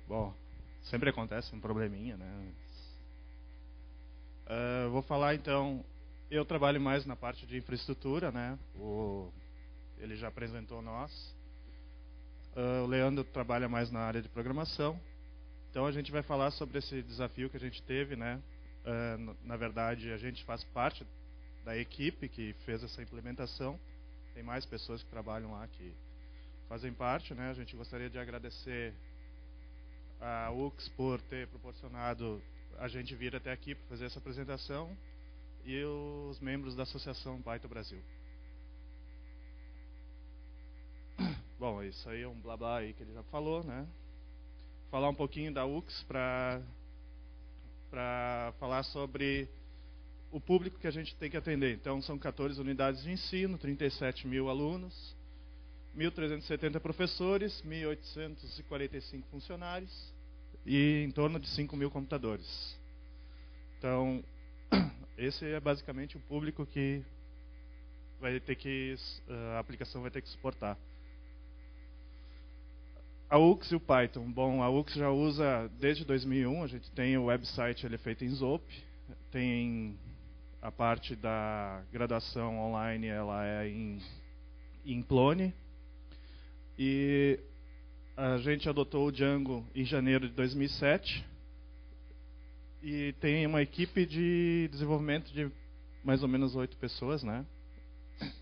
Bom, sempre acontece um probleminha, né? Vou falar então, eu trabalho mais na parte de infraestrutura, né? Ele já apresentou nós. O Leandro trabalha mais na área de programação. Então a gente vai falar sobre esse desafio que a gente teve, né? Na verdade, a gente faz parte da equipe que fez essa implementação. Tem mais pessoas que trabalham lá que fazem parte, né? A gente gostaria de agradecer a UX por ter proporcionado a gente vir até aqui para fazer essa apresentação e os membros da Associação Python Brasil. Bom, isso aí é um blá blá aí que ele já falou, né? Falar um pouquinho da UX para falar sobre o público que a gente tem que atender. Então, são 14 unidades de ensino, 37 mil alunos, 1.370 professores, 1.845 funcionários e em torno de 5 mil computadores. Então, esse é basicamente o público que vai ter que a aplicação vai ter que suportar. A UX e o Python. Bom, a UX já usa desde 2001, a gente tem o website, ele é feito em Zope, tem a parte da graduação online, ela é em Plone, e a gente adotou o Django em janeiro de 2007, e tem uma equipe de desenvolvimento de mais ou menos 8 pessoas, né?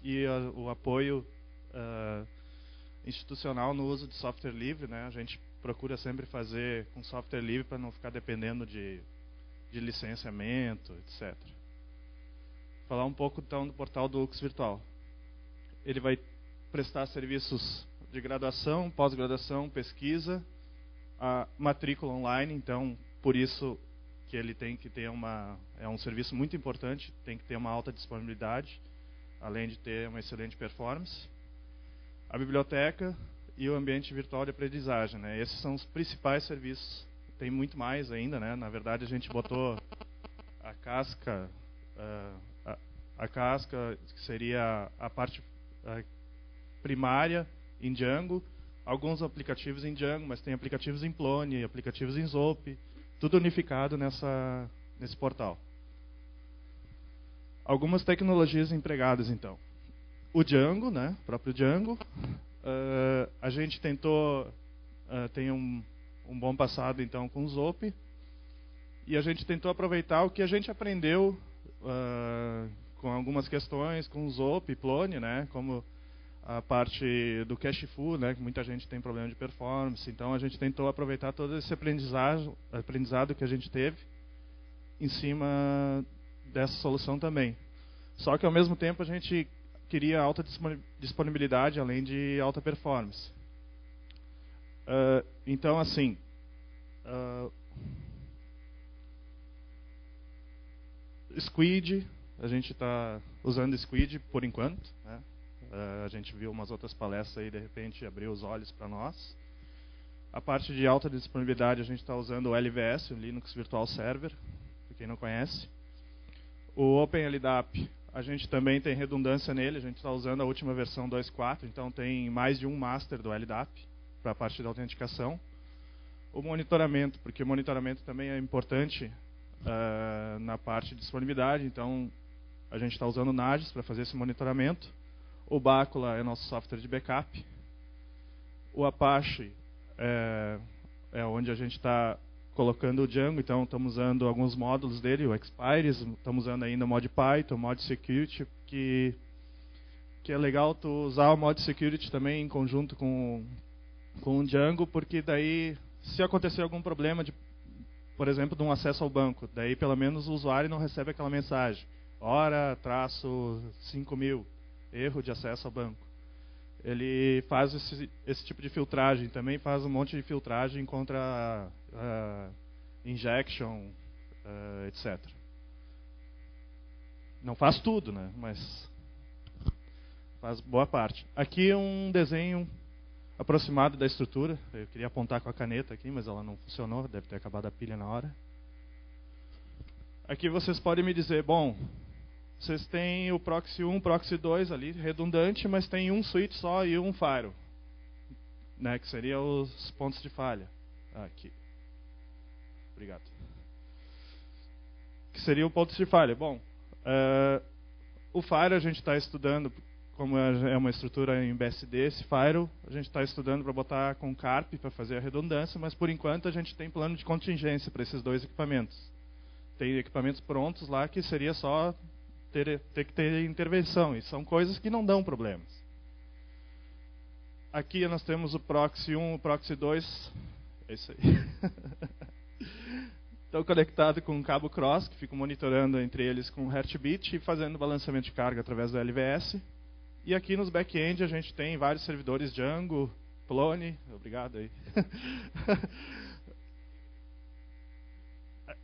E o apoio institucional no uso de software livre, né? A gente procura sempre fazer com software livre para não ficar dependendo de licenciamento, etc. Falar um pouco então do portal do UX Virtual. Ele vai prestar serviços de graduação, pós-graduação, pesquisa, a matrícula online, então por isso que ele tem que ter é um serviço muito importante, tem que ter uma alta disponibilidade, além de ter uma excelente performance. A biblioteca e o ambiente virtual de aprendizagem, né? Esses são os principais serviços. Tem muito mais ainda, né? Na verdade, a gente botou a casca, a casca que seria a parte primária em Django, alguns aplicativos em Django, mas tem aplicativos em Plone, aplicativos em Zope, tudo unificado nesse portal. Algumas tecnologias empregadas, então. O Django, né, o próprio Django. A gente tentou, tem um bom passado então com o Zope, e a gente tentou aproveitar o que a gente aprendeu com algumas questões com o Zope e Plone, né, como a parte do cache-foo, né, que muita gente tem problema de performance. Então a gente tentou aproveitar todo esse aprendizado que a gente teve em cima dessa solução também. Só que ao mesmo tempo a gente queria alta disponibilidade, além de alta performance. Então, assim, Squid, a gente está usando Squid por enquanto, né? A gente viu umas outras palestras aí, de repente abriu os olhos para nós. A parte de alta disponibilidade, a gente está usando o LVS, o Linux Virtual Server, para quem não conhece. O OpenLDAP, a gente também tem redundância nele, a gente está usando a última versão 2.4, então tem mais de um master do LDAP para a parte da autenticação. O monitoramento, porque o monitoramento também é importante na parte de disponibilidade, então a gente está usando o Nagios para fazer esse monitoramento. O Bacula é nosso software de backup. O Apache é onde a gente está colocando o Django, então estamos usando alguns módulos dele, o Expires, estamos usando ainda o Mod Python, o Mod Security, que é legal tu usar o Mod Security também em conjunto com o Django, porque daí, se acontecer algum problema, por exemplo, de um acesso ao banco, daí pelo menos o usuário não recebe aquela mensagem, hora, traço, 5.000, erro de acesso ao banco. Ele faz esse tipo de filtragem, também faz um monte de filtragem contra injection, etc. Não faz tudo, né? Mas faz boa parte. Aqui é um desenho aproximado da estrutura. Eu queria apontar com a caneta aqui, mas ela não funcionou, deve ter acabado a pilha na hora. Aqui vocês podem me dizer, bom, vocês têm o proxy 1, proxy 2 ali, redundante, mas tem um switch só e um firewall, né, que seria os pontos de falha. Aqui. Obrigado. Que seria o ponto de falha. Bom, o Firewall a gente está estudando, como é uma estrutura em BSD, esse Firewall a gente está estudando para botar com Carp para fazer a redundância, mas por enquanto a gente tem plano de contingência para esses dois equipamentos. Tem equipamentos prontos lá que seria só ter que ter intervenção, e são coisas que não dão problemas. Aqui nós temos o Proxy 1, o Proxy 2, é isso aí. Estão conectados com um cabo cross, que fica monitorando entre eles com o Heartbeat e fazendo balanceamento de carga através do LVS. E aqui nos back-end a gente tem vários servidores Django, Plone, obrigado aí.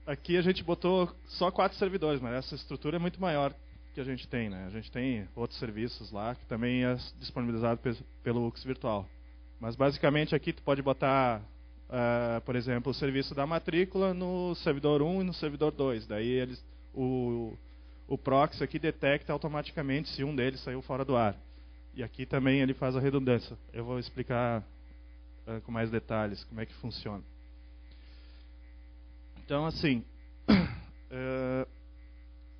Aqui a gente botou só 4 servidores, mas essa estrutura é muito maior que a gente tem, né? A gente tem outros serviços lá que também é disponibilizado pelo UX Virtual. Mas basicamente aqui tu pode botar, por exemplo, o serviço da matrícula no servidor 1 e no servidor 2. Daí o proxy aqui detecta automaticamente se um deles saiu fora do ar. E aqui também ele faz a redundância. Eu vou explicar com mais detalhes como é que funciona. Então, assim,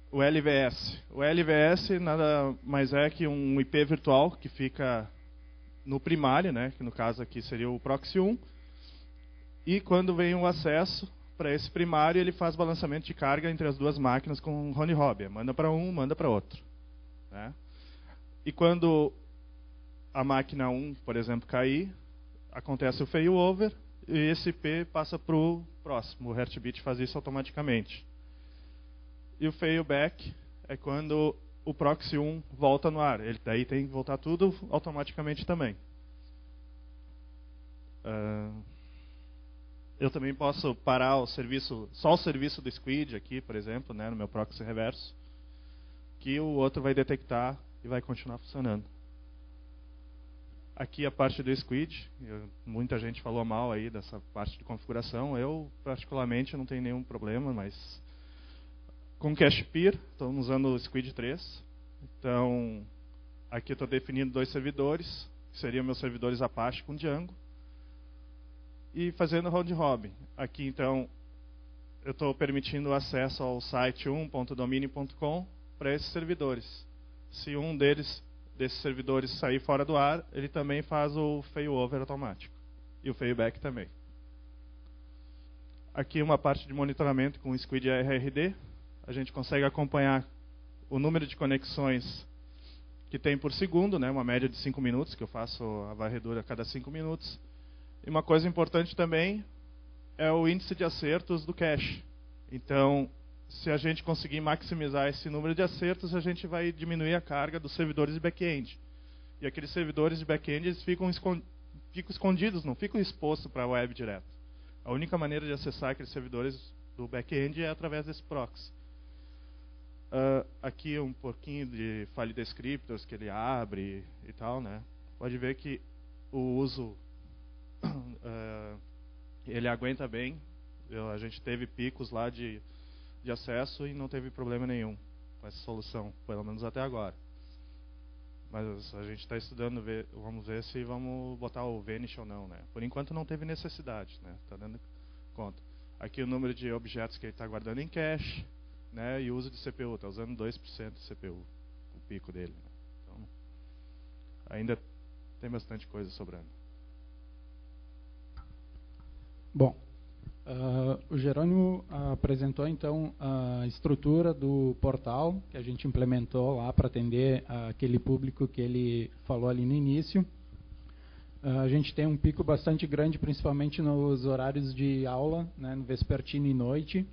o LVS. O LVS nada mais é que um IP virtual que fica no primário, né, que no caso aqui seria o Proxy 1. E quando vem o acesso para esse primário, ele faz balanceamento de carga entre as duas máquinas com round robin. Manda para um, manda para outro. Né? E quando a máquina 1, por exemplo, cair, acontece o failover e esse IP passa para o próximo. O Heartbeat faz isso automaticamente. E o failback é quando o Proxy 1 volta no ar. Ele daí tem que voltar tudo automaticamente também. Eu também posso parar o serviço, só o serviço do Squid aqui, por exemplo, né, no meu proxy reverso, que o outro vai detectar e vai continuar funcionando. Aqui a parte do Squid, muita gente falou mal aí dessa parte de configuração. Eu, particularmente, não tenho nenhum problema, mas com Cache Peer, estamos usando o Squid 3. Então, aqui eu estou definindo 2 servidores, que seriam meus servidores Apache com Django. E fazendo round robin. Aqui, então, eu estou permitindo o acesso ao site 1.domínio.com para esses servidores. Se um desses servidores sair fora do ar, ele também faz o failover automático. E o failback também. Aqui uma parte de monitoramento com o Squid RRD. A gente consegue acompanhar o número de conexões que tem por segundo, né, uma média de 5 minutos, que eu faço a varredura a cada 5 minutos. E uma coisa importante também é o índice de acertos do cache. Então, se a gente conseguir maximizar esse número de acertos, a gente vai diminuir a carga dos servidores de back-end. E aqueles servidores de back-end eles ficam escondidos, não ficam expostos para a web direto. A única maneira de acessar aqueles servidores do back-end é através desse proxy. Aqui um pouquinho de file descriptors que ele abre e tal, né? Pode ver que o uso ele aguenta bem. A gente teve picos lá de acesso e não teve problema nenhum com essa solução, pelo menos até agora. Mas a gente está estudando, vamos ver se vamos botar o Vanish ou não, né? Por enquanto não teve necessidade, né? Está dando conta. Aqui o número de objetos que ele está guardando em cache, né? E o uso de CPU, está usando 2% de CPU, o pico dele. Né? Então, ainda tem bastante coisa sobrando. Bom, o Jerônimo apresentou então a estrutura do portal que a gente implementou lá para atender aquele público que ele falou ali no início. A gente tem um pico bastante grande, principalmente nos horários de aula, né, no vespertino e noite,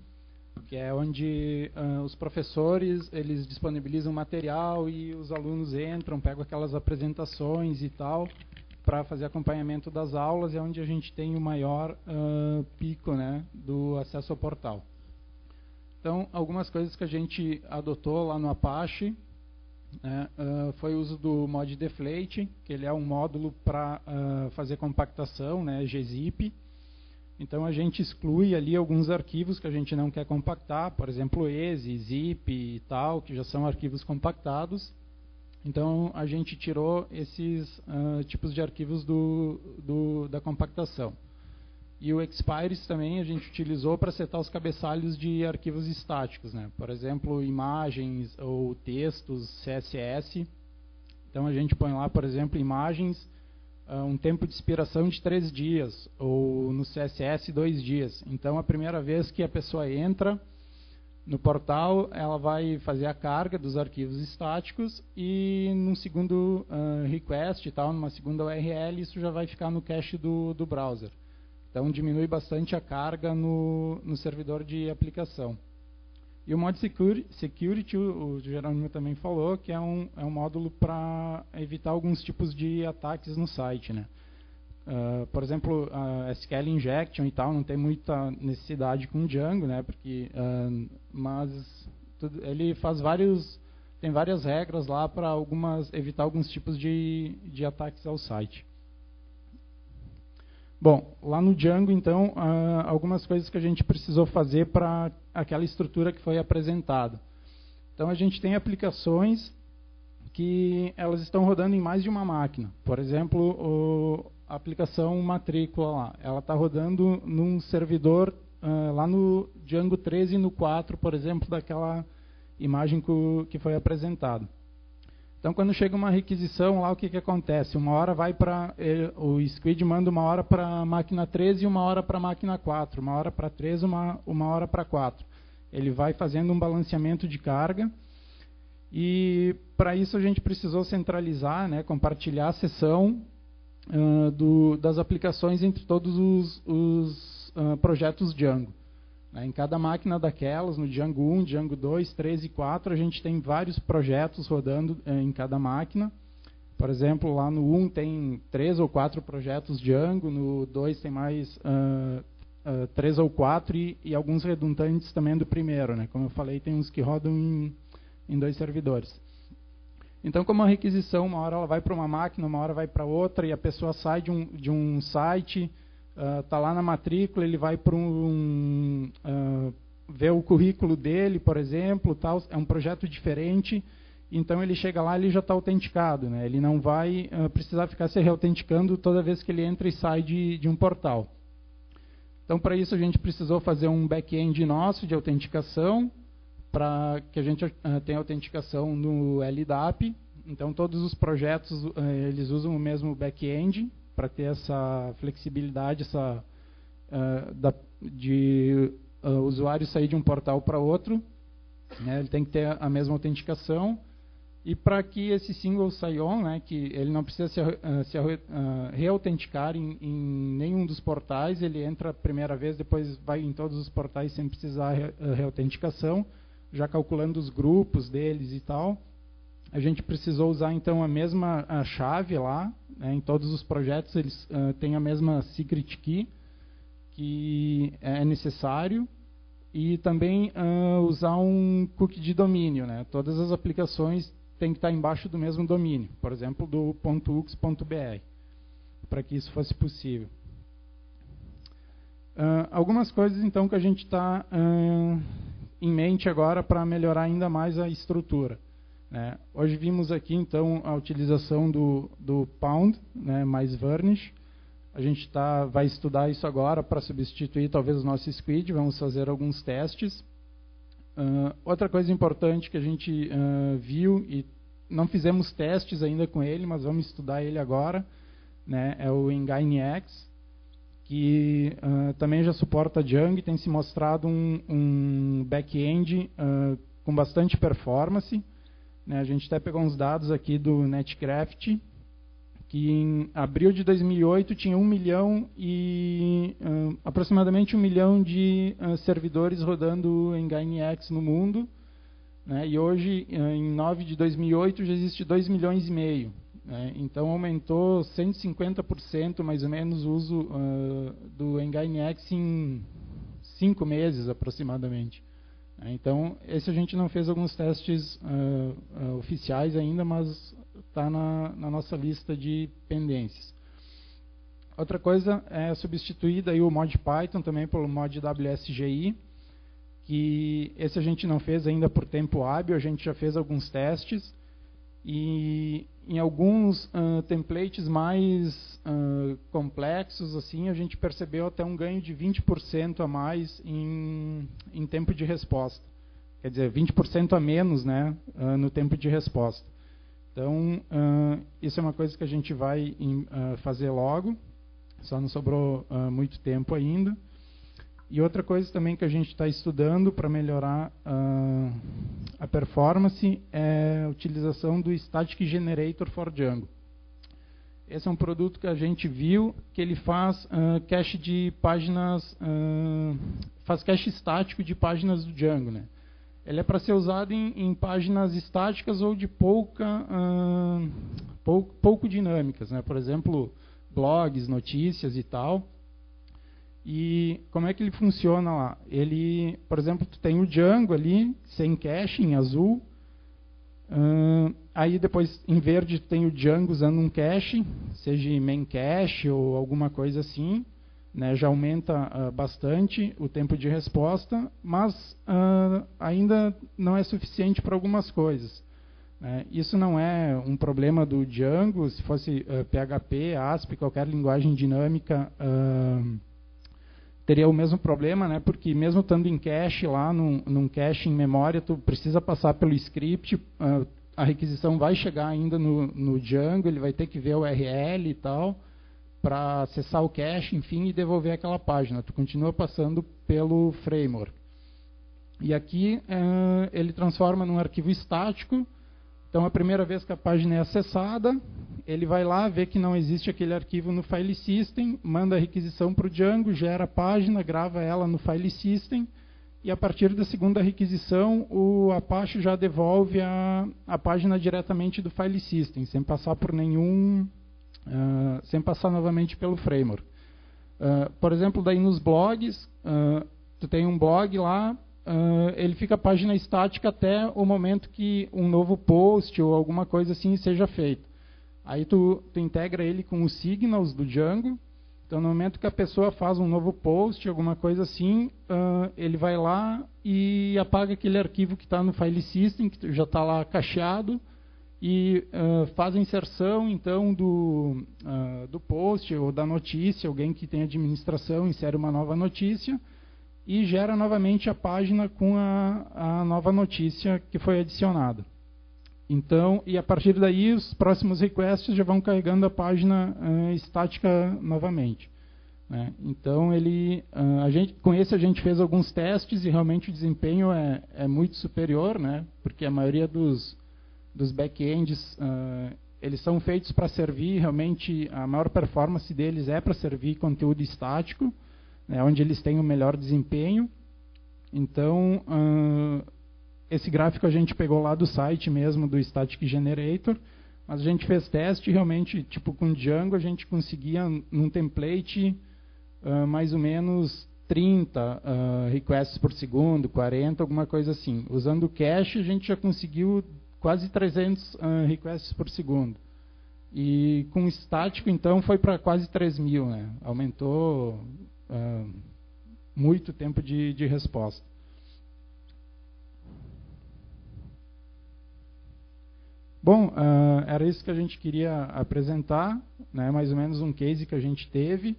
que é onde os professores eles disponibilizam material e os alunos entram, pegam aquelas apresentações e tal, para fazer acompanhamento das aulas, é onde a gente tem o maior pico, né, do acesso ao portal. Então, algumas coisas que a gente adotou lá no Apache, né, foi o uso do mod deflate, que ele é um módulo para fazer compactação, né, gzip. Então, a gente exclui ali alguns arquivos que a gente não quer compactar, por exemplo, exe, zip e tal, que já são arquivos compactados. Então, a gente tirou esses tipos de arquivos da compactação. E o expires também a gente utilizou para setar os cabeçalhos de arquivos estáticos, né? Por exemplo, imagens ou textos CSS. Então a gente põe lá, por exemplo, imagens, um tempo de expiração de 3 dias, ou no CSS 2 dias. Então a primeira vez que a pessoa entra no portal, ela vai fazer a carga dos arquivos estáticos e num segundo request e tal, numa segunda URL, isso já vai ficar no cache do browser. Então diminui bastante a carga no servidor de aplicação. E o Mod Security, o Jerônimo também falou, que é um módulo para evitar alguns tipos de ataques no site, né? Por exemplo, SQL Injection e tal, não tem muita necessidade com Django, né? Porque, mas ele faz tem várias regras lá para evitar alguns tipos de ataques ao site. Bom, lá no Django, então, algumas coisas que a gente precisou fazer para aquela estrutura que foi apresentada. Então, a gente tem aplicações que elas estão rodando em mais de uma máquina. Por exemplo, a aplicação matrícula lá, ela está rodando num servidor lá no Django 13 e no 4, por exemplo, daquela imagem que foi apresentada. Então, quando chega uma requisição lá, o que acontece? Uma hora vai para... O Squid manda uma hora para a máquina 13 e uma hora para a máquina 4. Uma hora para 13 uma hora para 4. Ele vai fazendo um balanceamento de carga. E, para isso, a gente precisou centralizar, né, compartilhar a sessão das aplicações entre todos os projetos Django. Em cada máquina daquelas, no Django 1, Django 2, 3 e 4, a gente tem vários projetos rodando em cada máquina. Por exemplo, lá no 1 tem 3 ou 4 projetos Django, no 2 tem mais 3 ou 4 e alguns redundantes também do primeiro, né? Como eu falei, tem uns que rodam em 2 servidores. Então, como a requisição, uma hora ela vai para uma máquina, uma hora vai para outra, e a pessoa sai de um site... Está lá na matrícula, ele vai para ver o currículo dele, por exemplo, tal, é um projeto diferente, então ele chega lá, ele já está autenticado, né? Ele não vai precisar ficar se reautenticando toda vez que ele entra e sai de um portal. Então, para isso, a gente precisou fazer um back-end nosso de autenticação, para que a gente tenha autenticação no LDAP. Então, todos os projetos eles usam o mesmo back-end, para ter essa flexibilidade de usuário sair de um portal para outro, né? Ele tem que ter a mesma autenticação, e para que esse single sign-on, né, que ele não precisa se reautenticar em nenhum dos portais, ele entra a primeira vez, depois vai em todos os portais sem precisar reautenticação, já calculando os grupos deles e tal. A gente precisou usar, então, a mesma chave lá, né, em todos os projetos eles têm a mesma secret key, que é necessário, e também usar um cookie de domínio, né? Todas as aplicações têm que estar embaixo do mesmo domínio, por exemplo, do .ux.br, para que isso fosse possível. Algumas coisas, então, que a gente está em mente agora para melhorar ainda mais a estrutura. Hoje vimos aqui, então, a utilização do Pound, né, mais Varnish. A gente vai estudar isso agora para substituir, talvez, o nosso Squid. Vamos fazer alguns testes. Outra coisa importante que a gente viu, e não fizemos testes ainda com ele, mas vamos estudar ele agora, né, é o Nginx, que também já suporta Django e tem se mostrado um back-end com bastante performance. A gente até pegou uns dados aqui do Netcraft, que em abril de 2008 tinha aproximadamente 1 milhão de servidores rodando em Nginx no mundo, né? E hoje, em 9 de 2008, já existe 2,5 milhões. Né? Então aumentou 150% mais ou menos o uso do Nginx em 5 meses aproximadamente. Então, esse a gente não fez alguns testes oficiais ainda, mas está na nossa lista de pendências. Outra coisa é substituir daí o mod Python também pelo mod WSGI, que esse a gente não fez ainda por tempo hábil, a gente já fez alguns testes, e em alguns templates mais complexos, assim, a gente percebeu até um ganho de 20% a mais em tempo de resposta. Quer dizer, 20% a menos, né, no tempo de resposta. Então, isso é uma coisa que a gente vai fazer logo, só não sobrou muito tempo ainda. E outra coisa também que a gente está estudando para melhorar a performance é a utilização do Static Generator for Django. Esse é um produto que a gente viu que ele faz cache de páginas, faz cache estático de páginas do Django, né? Ele é para ser usado em páginas estáticas ou de pouco dinâmicas, né? Por exemplo, blogs, notícias e tal. E como é que ele funciona lá? Ele, por exemplo, tu tem o Django ali, sem cache, em azul. Aí depois, em verde, tu tem o Django usando um cache, seja main cache ou alguma coisa assim. Né, já aumenta bastante o tempo de resposta, mas ainda não é suficiente para algumas coisas. Né. Isso não é um problema do Django. Se fosse PHP, ASP, qualquer linguagem dinâmica, teria o mesmo problema, né, porque mesmo estando em cache lá, num cache em memória, tu precisa passar pelo script, a requisição vai chegar ainda no Django, ele vai ter que ver o URL e tal, para acessar o cache, enfim, e devolver aquela página. Tu continua passando pelo framework. E aqui ele transforma num arquivo estático. Então, a primeira vez que a página é acessada, ele vai lá, vê que não existe aquele arquivo no file system, manda a requisição para o Django, gera a página, grava ela no file system, e a partir da segunda requisição, o Apache já devolve a página diretamente do file system, sem passar por sem passar novamente pelo framework. Por exemplo, daí nos blogs, tu tem um blog lá, ele fica a página estática até o momento que um novo post ou alguma coisa assim seja feito. Aí tu integra ele com os signals do Django. Então, no momento que a pessoa faz um novo post, alguma coisa assim, ele vai lá e apaga aquele arquivo que está no file system, que já está lá cacheado, e faz a inserção, então, do post ou da notícia. Alguém que tem administração insere uma nova notícia e gera novamente a página com a nova notícia que foi adicionada. Então, e a partir daí, os próximos requests já vão carregando a página estática novamente. Né? Então, com esse a gente fez alguns testes e realmente o desempenho é muito superior, né? Porque a maioria dos back-ends, eles são feitos para servir, realmente a maior performance deles é para servir conteúdo estático, né, onde eles têm o melhor desempenho. Então, esse gráfico a gente pegou lá do site mesmo, do Static Generator, mas a gente fez teste realmente, tipo com Django, a gente conseguia num template mais ou menos 30 requests por segundo, 40, alguma coisa assim. Usando o cache, a gente já conseguiu quase 300 requests por segundo. E com estático, então, foi para quase 3.000, né? Aumentou muito o tempo de resposta. Bom, era isso que a gente queria apresentar, né? Mais ou menos um case que a gente teve.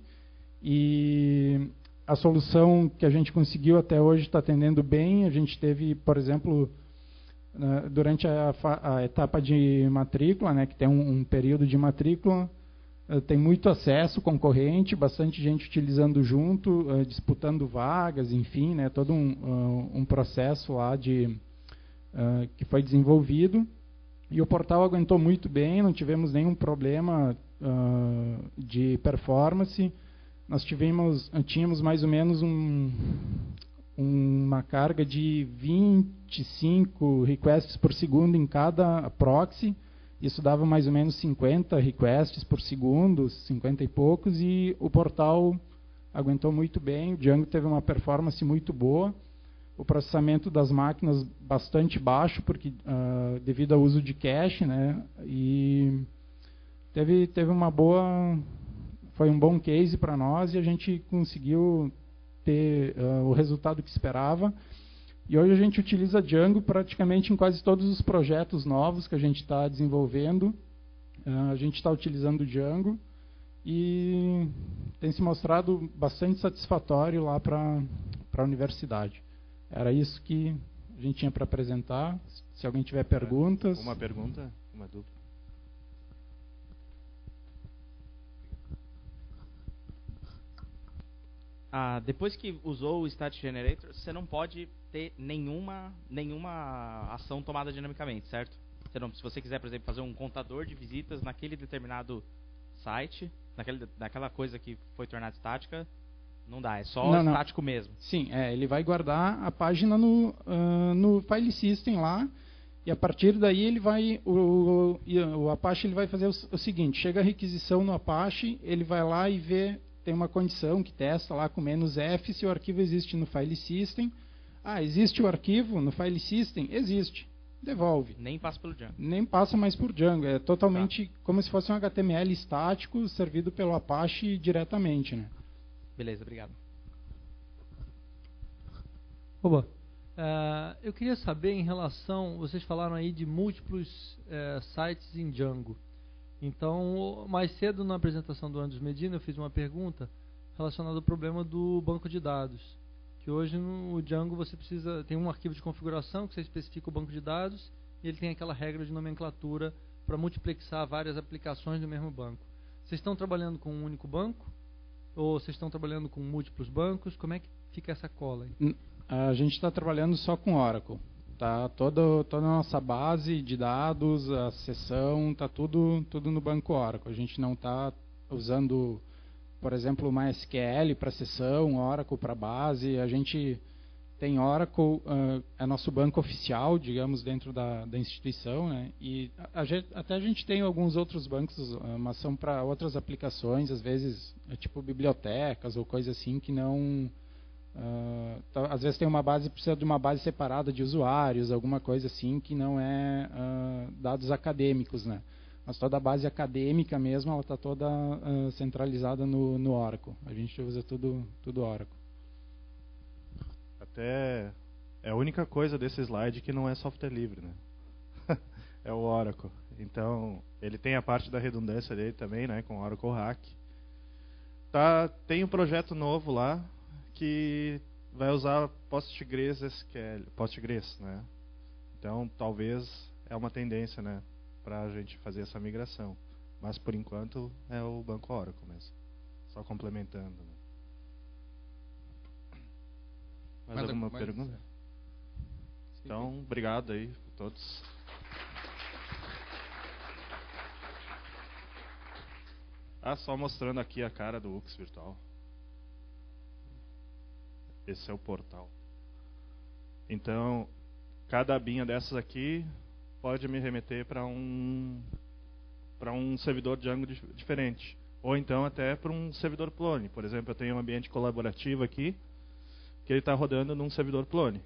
E a solução que a gente conseguiu até hoje está atendendo bem. A gente teve, por exemplo, durante a etapa de matrícula, né, que tem um período de matrícula, tem muito acesso concorrente, bastante gente utilizando junto, disputando vagas, enfim, né, todo um processo lá que foi desenvolvido. E o portal aguentou muito bem, não tivemos nenhum problema de performance. Nós tínhamos mais ou menos uma carga de 25 requests por segundo em cada proxy. Isso dava mais ou menos 50 requests por segundo, 50 e poucos, e o portal aguentou muito bem. O Django teve uma performance muito boa. O processamento das máquinas bastante baixo, porque devido ao uso de cache, né? E teve uma boa... Foi um bom case para nós e a gente conseguiu ter o resultado que esperava. E hoje a gente utiliza Django praticamente em quase todos os projetos novos que a gente está desenvolvendo. A gente está utilizando o Django e tem se mostrado bastante satisfatório lá para a universidade. Era isso que a gente tinha para apresentar. Se alguém tiver perguntas... Uma pergunta? Uma dúvida? Depois que usou o State Generator, você não pode ter nenhuma ação tomada dinamicamente, certo? Se você quiser, por exemplo, fazer um contador de visitas naquele determinado site, naquela coisa que foi tornada estática, não dá, é só estático mesmo. Sim, ele vai guardar a página no file system lá, e a partir daí ele vai, o Apache ele vai fazer o seguinte: chega a requisição no Apache, ele vai lá e vê, tem uma condição que testa lá com -f se o arquivo existe no file system. Existe o arquivo no file system? Existe. Devolve. Nem passa pelo Django. Nem passa mais por Django. É totalmente como se fosse um HTML estático servido pelo Apache diretamente, né? Beleza, obrigado. Oba, eu queria saber em relação, vocês falaram aí de múltiplos sites em Django. Então, mais cedo na apresentação do Andros Medina, eu fiz uma pergunta relacionada ao problema do banco de dados. Que hoje no Django você tem um arquivo de configuração que você especifica o banco de dados e ele tem aquela regra de nomenclatura para multiplexar várias aplicações do mesmo banco. Vocês estão trabalhando com um único banco? Ou vocês estão trabalhando com múltiplos bancos? Como é que fica essa cola aí? A gente está trabalhando só com Oracle. Tá toda a nossa base de dados, a sessão, está tudo no banco Oracle. A gente não está usando, por exemplo, MySQL para sessão, Oracle para base. A gente tem Oracle, é nosso banco oficial, digamos, dentro da instituição, né? E até a gente tem alguns outros bancos, mas são para outras aplicações, às vezes tipo bibliotecas ou coisa assim que não... às vezes tem uma base, precisa de uma base separada de usuários, alguma coisa assim que não é dados acadêmicos, né? Mas toda a base acadêmica mesmo, ela está toda centralizada no Oracle. A gente usa tudo Oracle. Até é a única coisa desse slide que não é software livre, né? É o Oracle. Então, ele tem a parte da redundância dele também, né, com Oracle Hack. Tem um projeto novo lá que vai usar Postgres SQL, né? Então, talvez é uma tendência, né, para a gente fazer essa migração. Mas, por enquanto, é o banco Oracle mesmo. Só complementando, né? Mais alguma pergunta? Então, obrigado aí a todos. Só mostrando aqui a cara do UX Virtual. Esse é o portal. Então, cada abinha dessas aqui pode me remeter para um servidor Django diferente. Ou então até para um servidor Plone. Por exemplo, eu tenho um ambiente colaborativo aqui, que ele está rodando num servidor Plone.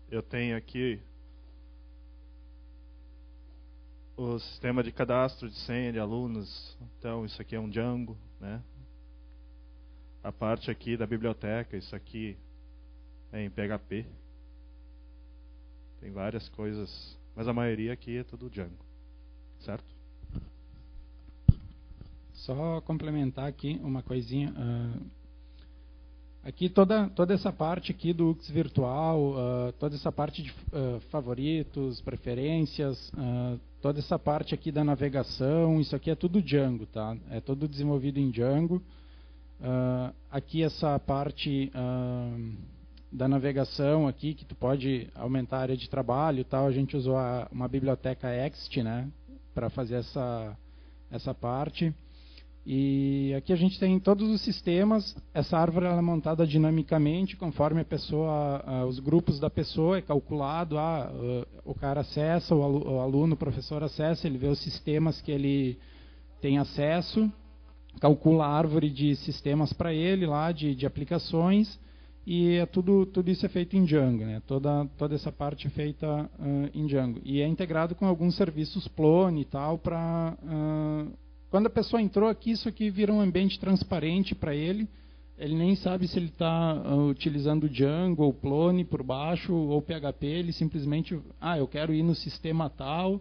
Eu tenho aqui o sistema de cadastro de senha de alunos. Então, isso aqui é um Django, né? A parte aqui da biblioteca, isso aqui é em PHP. Tem várias coisas, mas a maioria aqui é tudo Django, certo? Só complementar aqui uma coisinha. Aqui toda essa parte aqui do UX Virtual, toda essa parte de favoritos, preferências, toda essa parte aqui da navegação, isso aqui é tudo Django, tá? É tudo desenvolvido em Django. Aqui essa parte da navegação aqui, que tu pode aumentar a área de trabalho e tal, a gente usou uma biblioteca Ext, né, para fazer essa parte. E aqui a gente tem todos os sistemas. Essa árvore ela é montada dinamicamente, conforme a pessoa, os grupos da pessoa é calculado. O cara acessa, o aluno, o professor acessa, ele vê os sistemas que ele tem acesso, calcula a árvore de sistemas para ele lá, de aplicações, e tudo isso é feito em Django, né? Toda essa parte é feita em Django. E é integrado com alguns serviços Plone e tal, para... quando a pessoa entrou aqui, isso aqui vira um ambiente transparente para ele. ele nem sabe se ele está utilizando Django ou Plone por baixo ou PHP. Ele simplesmente, eu quero ir no sistema tal,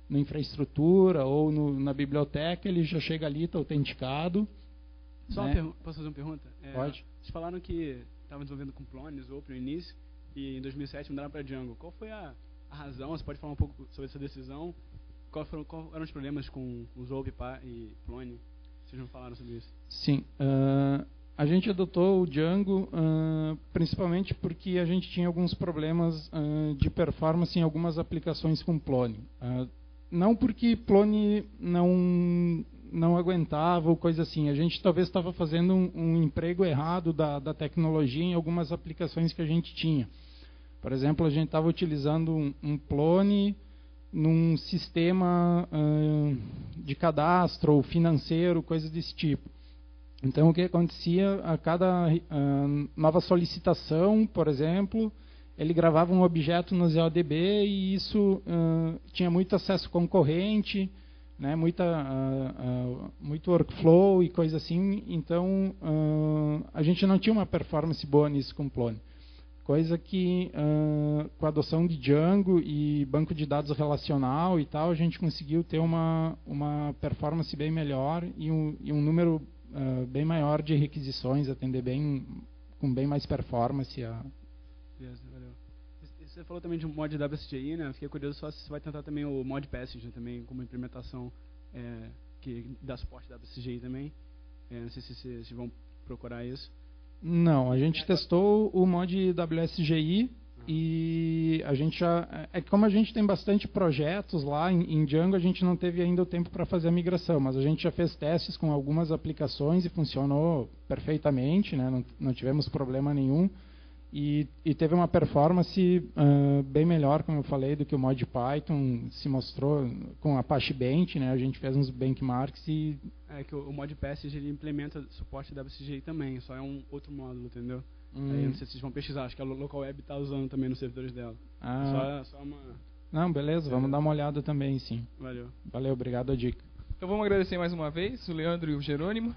na infraestrutura ou na biblioteca. Ele já chega ali, está autenticado. Só né? posso fazer uma pergunta? Pode. Vocês falaram que estavam desenvolvendo com Plone, Zope no início, e em 2007 mudaram para Django. Qual foi a razão? Você pode falar um pouco sobre essa decisão? Qual eram os problemas com o Zope e Plone? Vocês não falaram sobre isso? Sim. A gente adotou o Django principalmente porque a gente tinha alguns problemas de performance em algumas aplicações com Plone. Não porque Plone não aguentava ou coisa assim. A gente talvez estava fazendo um emprego errado da tecnologia em algumas aplicações que a gente tinha. Por exemplo, a gente estava utilizando um Plone num sistema de cadastro ou financeiro, coisas desse tipo. Então, o que acontecia, a cada nova solicitação, por exemplo, ele gravava um objeto no ZODB e isso tinha muito acesso concorrente, né, muito workflow e coisa assim. Então, a gente não tinha uma performance boa nisso com Plone. Coisa que, com a adoção de Django e banco de dados relacional e tal, a gente conseguiu ter uma performance bem melhor e um número bem maior de requisições, atender com bem mais performance. Beleza, valeu. Você falou também de um mod WSGI, né? Fiquei curioso só se você vai tentar também o mod Passage também como implementação que dá suporte WSGI também. Não sei se vocês vão procurar isso. Não, a gente testou o mod WSGI e a gente já... como a gente tem bastante projetos lá em Django, a gente não teve ainda o tempo para fazer a migração, mas a gente já fez testes com algumas aplicações e funcionou perfeitamente, né? Não tivemos problema nenhum. E teve uma performance bem melhor, como eu falei, do que o mod Python se mostrou com Apache Bench, né? A gente fez uns benchmarks e... que o mod Passage ele implementa suporte WSGI também, só é um outro módulo, entendeu? Aí eu não sei se vocês vão pesquisar, acho que a Local Web está usando também nos servidores dela. Só uma... Não, beleza, vamos dar uma olhada também, sim. Valeu. Valeu, obrigado a dica. Então vamos agradecer mais uma vez o Leandro e o Jerônimo.